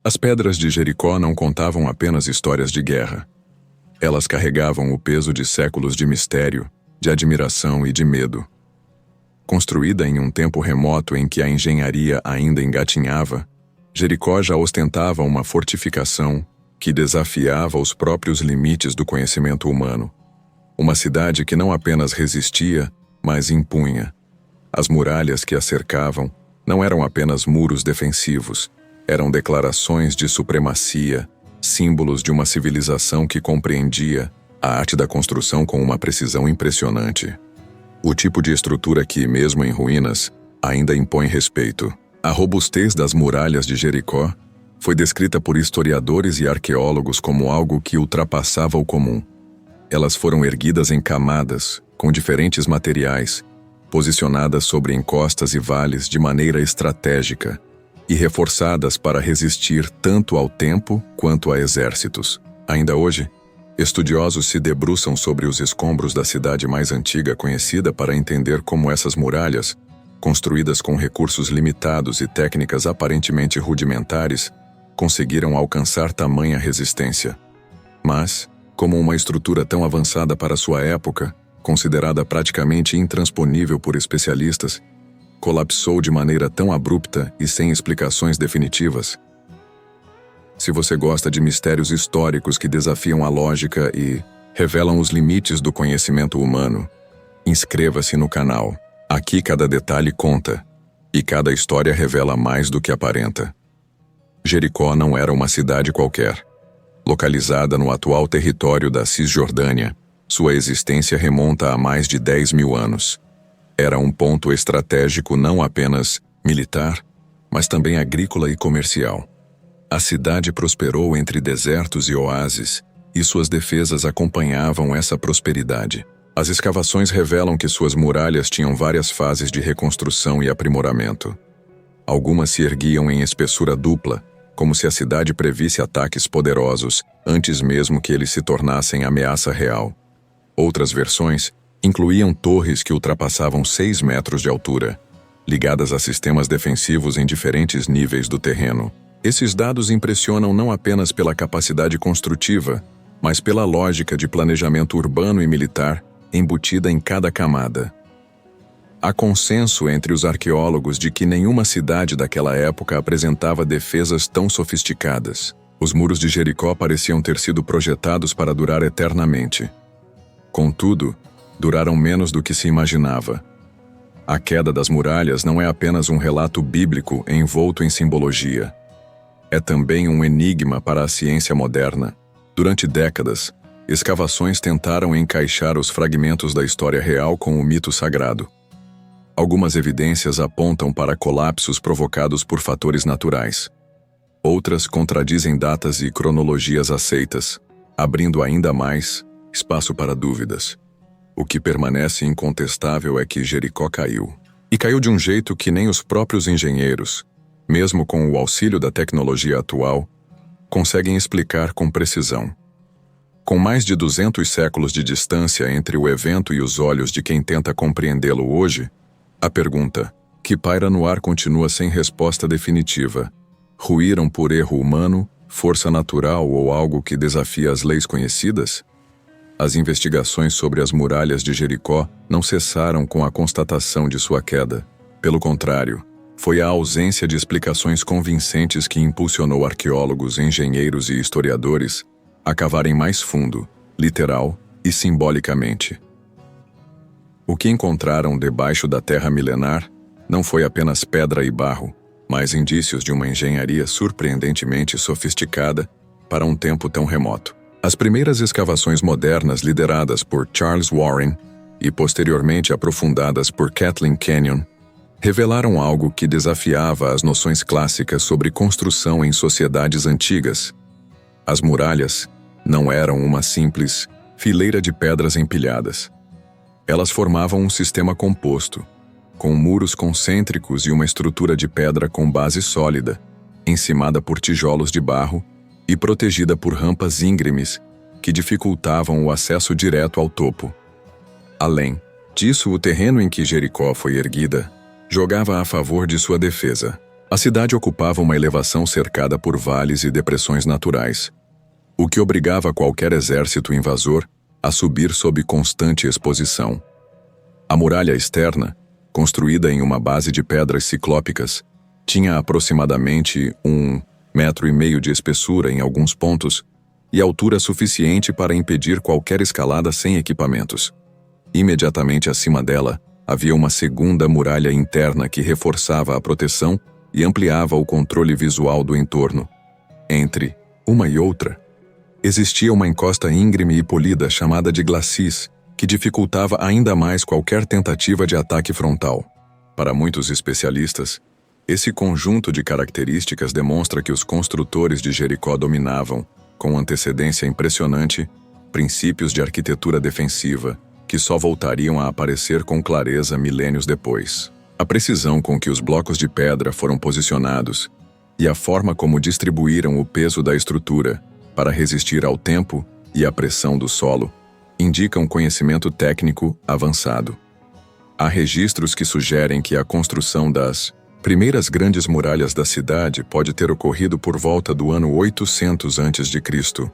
As pedras de Jericó não contavam apenas histórias de guerra. Elas carregavam o peso de séculos de mistério, de admiração e de medo. Construída em um tempo remoto em que a engenharia ainda engatinhava, Jericó já ostentava uma fortificação que desafiava os próprios limites do conhecimento humano. Uma cidade que não apenas resistia, mas impunha. As muralhas que a cercavam não eram apenas muros defensivos, eram declarações de supremacia, símbolos de uma civilização que compreendia a arte da construção com uma precisão impressionante. O tipo de estrutura que, mesmo em ruínas, ainda impõe respeito. A robustez das muralhas de Jericó foi descrita por historiadores e arqueólogos como algo que ultrapassava o comum. Elas foram erguidas em camadas, com diferentes materiais, posicionadas sobre encostas e vales de maneira estratégica e reforçadas para resistir tanto ao tempo quanto a exércitos. Ainda hoje, estudiosos se debruçam sobre os escombros da cidade mais antiga conhecida para entender como essas muralhas, construídas com recursos limitados e técnicas aparentemente rudimentares, conseguiram alcançar tamanha resistência. Mas, como uma estrutura tão avançada para sua época, considerada praticamente intransponível por especialistas, colapsou de maneira tão abrupta e sem explicações definitivas? Se você gosta de mistérios históricos que desafiam a lógica e revelam os limites do conhecimento humano, inscreva-se no canal. Aqui cada detalhe conta, e cada história revela mais do que aparenta. Jericó não era uma cidade qualquer. Localizada no atual território da Cisjordânia, sua existência remonta a mais de 10.000 anos. Era um ponto estratégico não apenas militar, mas também agrícola e comercial. A cidade prosperou entre desertos e oásis, e suas defesas acompanhavam essa prosperidade. As escavações revelam que suas muralhas tinham várias fases de reconstrução e aprimoramento. Algumas se erguiam em espessura dupla, como se a cidade previsse ataques poderosos antes mesmo que eles se tornassem ameaça real. Outras versões incluíam torres que ultrapassavam 6 metros de altura, ligadas a sistemas defensivos em diferentes níveis do terreno. Esses dados impressionam não apenas pela capacidade construtiva, mas pela lógica de planejamento urbano e militar embutida em cada camada. Há consenso entre os arqueólogos de que nenhuma cidade daquela época apresentava defesas tão sofisticadas. Os muros de Jericó pareciam ter sido projetados para durar eternamente. Contudo, duraram menos do que se imaginava. A queda das muralhas não é apenas um relato bíblico envolto em simbologia. É também um enigma para a ciência moderna. Durante décadas, escavações tentaram encaixar os fragmentos da história real com o mito sagrado. Algumas evidências apontam para colapsos provocados por fatores naturais. Outras contradizem datas e cronologias aceitas, abrindo ainda mais espaço para dúvidas. O que permanece incontestável é que Jericó caiu. E caiu de um jeito que nem os próprios engenheiros, mesmo com o auxílio da tecnologia atual, conseguem explicar com precisão. Com mais de 200 séculos de distância entre o evento e os olhos de quem tenta compreendê-lo hoje, a pergunta, que paira no ar, continua sem resposta definitiva. Ruíram por erro humano, força natural ou algo que desafia as leis conhecidas? As investigações sobre as muralhas de Jericó não cessaram com a constatação de sua queda. Pelo contrário, foi a ausência de explicações convincentes que impulsionou arqueólogos, engenheiros e historiadores a cavarem mais fundo, literal e simbolicamente. O que encontraram debaixo da terra milenar não foi apenas pedra e barro, mas indícios de uma engenharia surpreendentemente sofisticada para um tempo tão remoto. As primeiras escavações modernas lideradas por Charles Warren e posteriormente aprofundadas por Kathleen Kenyon revelaram algo que desafiava as noções clássicas sobre construção em sociedades antigas. As muralhas não eram uma simples fileira de pedras empilhadas. Elas formavam um sistema composto, com muros concêntricos e uma estrutura de pedra com base sólida, encimada por tijolos de barro e protegida por rampas íngremes que dificultavam o acesso direto ao topo. Além disso, o terreno em que Jericó foi erguida jogava a favor de sua defesa. A cidade ocupava uma elevação cercada por vales e depressões naturais, o que obrigava qualquer exército invasor a subir sob constante exposição. A muralha externa, construída em uma base de pedras ciclópicas, tinha aproximadamente 1,5 metro de espessura em alguns pontos e altura suficiente para impedir qualquer escalada sem equipamentos. Imediatamente acima dela, havia uma segunda muralha interna que reforçava a proteção e ampliava o controle visual do entorno. Entre uma e outra, existia uma encosta íngreme e polida chamada de glacis, que dificultava ainda mais qualquer tentativa de ataque frontal. Para muitos especialistas, esse conjunto de características demonstra que os construtores de Jericó dominavam, com antecedência impressionante, princípios de arquitetura defensiva que só voltariam a aparecer com clareza milênios depois. A precisão com que os blocos de pedra foram posicionados e a forma como distribuíram o peso da estrutura para resistir ao tempo e à pressão do solo indicam conhecimento técnico avançado. Há registros que sugerem que a construção das primeiras grandes muralhas da cidade pode ter ocorrido por volta do ano 800 a.C.,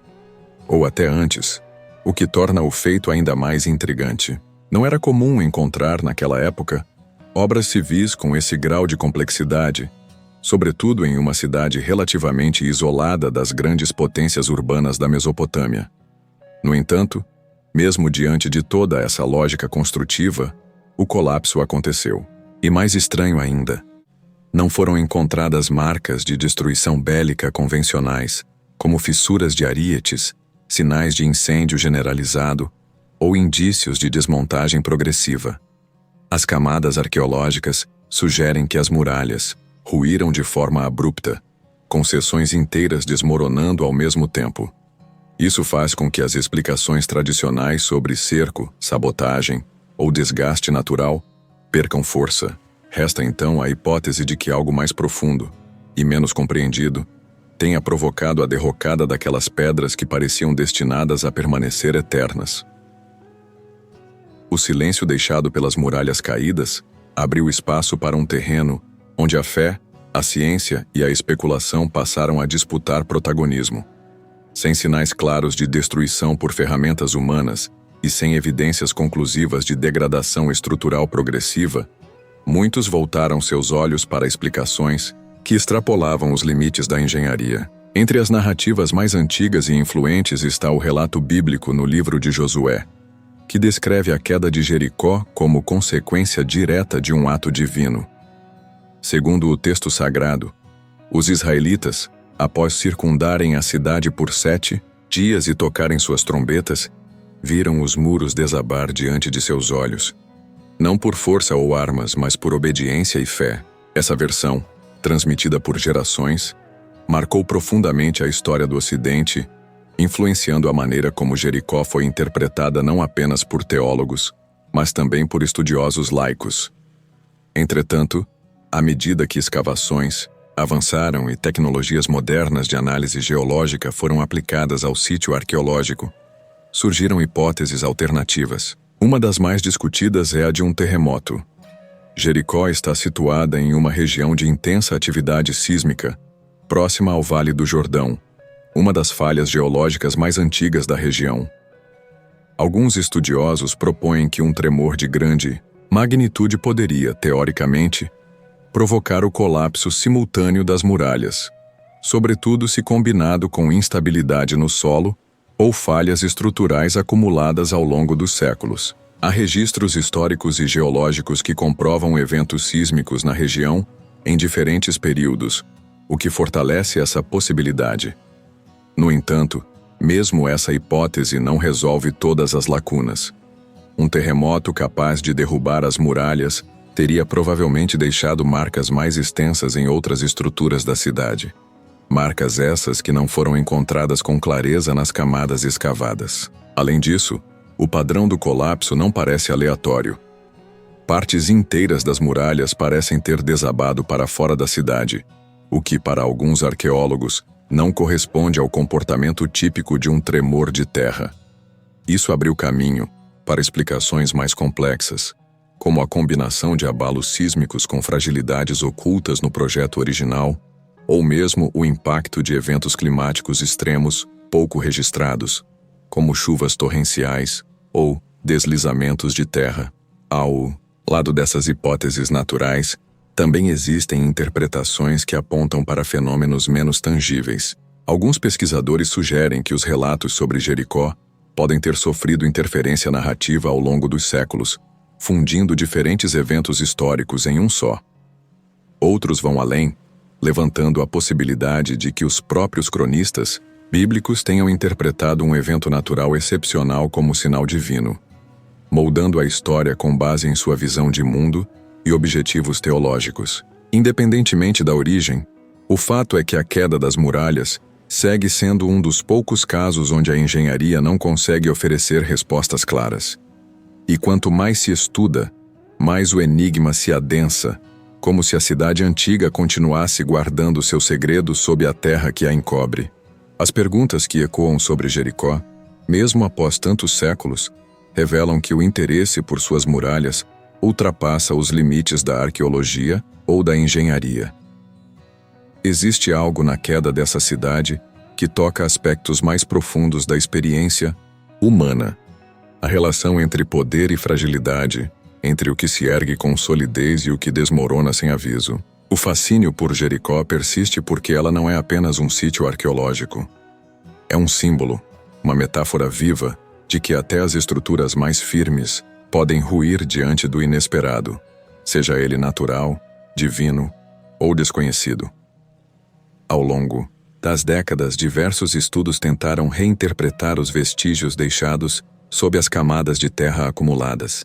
ou até antes, o que torna o feito ainda mais intrigante. Não era comum encontrar, naquela época, obras civis com esse grau de complexidade, sobretudo em uma cidade relativamente isolada das grandes potências urbanas da Mesopotâmia. No entanto, mesmo diante de toda essa lógica construtiva, o colapso aconteceu. E mais estranho ainda, não foram encontradas marcas de destruição bélica convencionais, como fissuras de arietes, sinais de incêndio generalizado ou indícios de desmontagem progressiva. As camadas arqueológicas sugerem que as muralhas ruíram de forma abrupta, com seções inteiras desmoronando ao mesmo tempo. Isso faz com que as explicações tradicionais sobre cerco, sabotagem ou desgaste natural percam força. Resta então a hipótese de que algo mais profundo, e menos compreendido, tenha provocado a derrocada daquelas pedras que pareciam destinadas a permanecer eternas. O silêncio deixado pelas muralhas caídas abriu espaço para um terreno onde a fé, a ciência e a especulação passaram a disputar protagonismo. Sem sinais claros de destruição por ferramentas humanas e sem evidências conclusivas de degradação estrutural progressiva, muitos voltaram seus olhos para explicações que extrapolavam os limites da engenharia. Entre as narrativas mais antigas e influentes está o relato bíblico no livro de Josué, que descreve a queda de Jericó como consequência direta de um ato divino. Segundo o texto sagrado, os israelitas, após circundarem a cidade por 7 dias e tocarem suas trombetas, viram os muros desabar diante de seus olhos. Não por força ou armas, mas por obediência e fé. Essa versão, transmitida por gerações, marcou profundamente a história do Ocidente, influenciando a maneira como Jericó foi interpretada não apenas por teólogos, mas também por estudiosos laicos. Entretanto, à medida que escavações avançaram e tecnologias modernas de análise geológica foram aplicadas ao sítio arqueológico, surgiram hipóteses alternativas. Uma das mais discutidas é a de um terremoto. Jericó está situada em uma região de intensa atividade sísmica, próxima ao Vale do Jordão, uma das falhas geológicas mais antigas da região. Alguns estudiosos propõem que um tremor de grande magnitude poderia, teoricamente, provocar o colapso simultâneo das muralhas, sobretudo se combinado com instabilidade no solo ou falhas estruturais acumuladas ao longo dos séculos. Há registros históricos e geológicos que comprovam eventos sísmicos na região em diferentes períodos, o que fortalece essa possibilidade. No entanto, mesmo essa hipótese não resolve todas as lacunas. Um terremoto capaz de derrubar as muralhas teria provavelmente deixado marcas mais extensas em outras estruturas da cidade. Marcas essas que não foram encontradas com clareza nas camadas escavadas. Além disso, o padrão do colapso não parece aleatório. Partes inteiras das muralhas parecem ter desabado para fora da cidade, o que, para alguns arqueólogos, não corresponde ao comportamento típico de um tremor de terra. Isso abriu caminho para explicações mais complexas, como a combinação de abalos sísmicos com fragilidades ocultas no projeto original, ou mesmo o impacto de eventos climáticos extremos pouco registrados, como chuvas torrenciais ou deslizamentos de terra. Ao lado dessas hipóteses naturais, também existem interpretações que apontam para fenômenos menos tangíveis. Alguns pesquisadores sugerem que os relatos sobre Jericó podem ter sofrido interferência narrativa ao longo dos séculos, fundindo diferentes eventos históricos em um só. Outros vão além, levantando a possibilidade de que os próprios cronistas bíblicos tenham interpretado um evento natural excepcional como sinal divino, moldando a história com base em sua visão de mundo e objetivos teológicos. Independentemente da origem, o fato é que a queda das muralhas segue sendo um dos poucos casos onde a engenharia não consegue oferecer respostas claras. E quanto mais se estuda, mais o enigma se adensa, como se a cidade antiga continuasse guardando seu segredo sob a terra que a encobre. As perguntas que ecoam sobre Jericó, mesmo após tantos séculos, revelam que o interesse por suas muralhas ultrapassa os limites da arqueologia ou da engenharia. Existe algo na queda dessa cidade que toca aspectos mais profundos da experiência humana. A relação entre poder e fragilidade, entre o que se ergue com solidez e o que desmorona sem aviso. O fascínio por Jericó persiste porque ela não é apenas um sítio arqueológico. É um símbolo, uma metáfora viva de que até as estruturas mais firmes podem ruir diante do inesperado, seja ele natural, divino ou desconhecido. Ao longo das décadas, diversos estudos tentaram reinterpretar os vestígios deixados sob as camadas de terra acumuladas.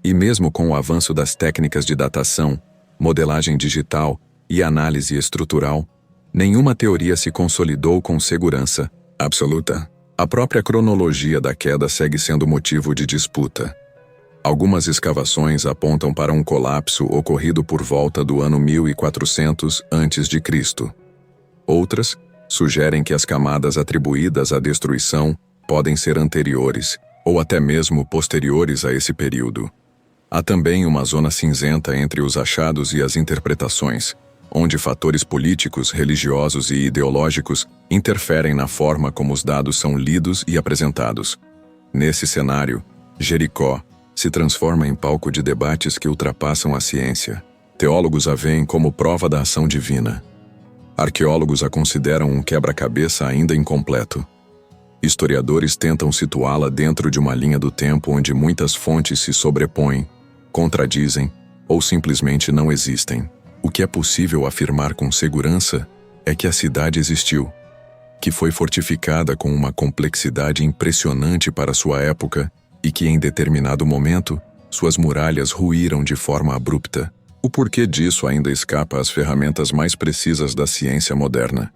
E mesmo com o avanço das técnicas de datação, modelagem digital e análise estrutural, nenhuma teoria se consolidou com segurança absoluta. A própria cronologia da queda segue sendo motivo de disputa. Algumas escavações apontam para um colapso ocorrido por volta do ano 1400 a.C. Outras sugerem que as camadas atribuídas à destruição podem ser anteriores ou até mesmo posteriores a esse período. Há também uma zona cinzenta entre os achados e as interpretações, onde fatores políticos, religiosos e ideológicos interferem na forma como os dados são lidos e apresentados. Nesse cenário, Jericó se transforma em palco de debates que ultrapassam a ciência. Teólogos a veem como prova da ação divina. Arqueólogos a consideram um quebra-cabeça ainda incompleto. Historiadores tentam situá-la dentro de uma linha do tempo onde muitas fontes se sobrepõem, contradizem ou simplesmente não existem. O que é possível afirmar com segurança é que a cidade existiu, que foi fortificada com uma complexidade impressionante para sua época e que em determinado momento, suas muralhas ruíram de forma abrupta. O porquê disso ainda escapa às ferramentas mais precisas da ciência moderna.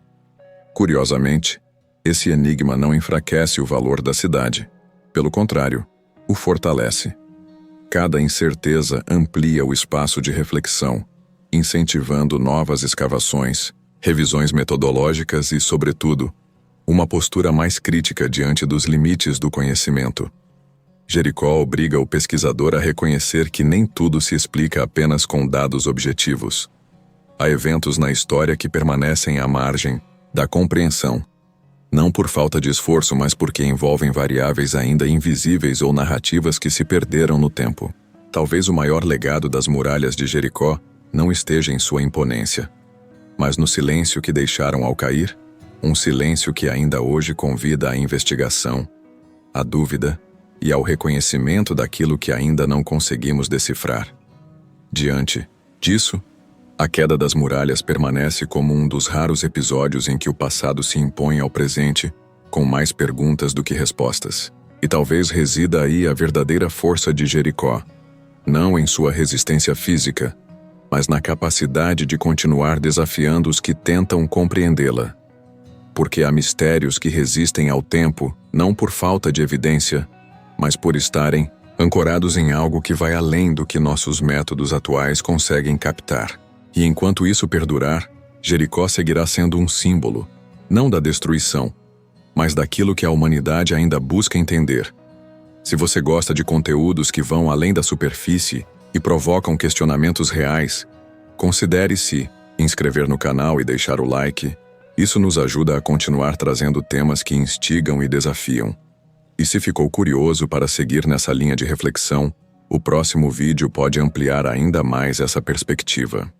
Curiosamente, esse enigma não enfraquece o valor da cidade. Pelo contrário, o fortalece. Cada incerteza amplia o espaço de reflexão, incentivando novas escavações, revisões metodológicas e, sobretudo, uma postura mais crítica diante dos limites do conhecimento. Jericó obriga o pesquisador a reconhecer que nem tudo se explica apenas com dados objetivos. Há eventos na história que permanecem à margem da compreensão, não por falta de esforço, mas porque envolvem variáveis ainda invisíveis ou narrativas que se perderam no tempo. Talvez o maior legado das muralhas de Jericó não esteja em sua imponência, mas no silêncio que deixaram ao cair, um silêncio que ainda hoje convida à investigação, à dúvida e ao reconhecimento daquilo que ainda não conseguimos decifrar. Diante disso, a queda das muralhas permanece como um dos raros episódios em que o passado se impõe ao presente, com mais perguntas do que respostas. E talvez resida aí a verdadeira força de Jericó, não em sua resistência física, mas na capacidade de continuar desafiando os que tentam compreendê-la. Porque há mistérios que resistem ao tempo, não por falta de evidência, mas por estarem ancorados em algo que vai além do que nossos métodos atuais conseguem captar. E enquanto isso perdurar, Jericó seguirá sendo um símbolo, não da destruição, mas daquilo que a humanidade ainda busca entender. Se você gosta de conteúdos que vão além da superfície e provocam questionamentos reais, considere se inscrever no canal e deixar o like. Isso nos ajuda a continuar trazendo temas que instigam e desafiam. E se ficou curioso para seguir nessa linha de reflexão, o próximo vídeo pode ampliar ainda mais essa perspectiva.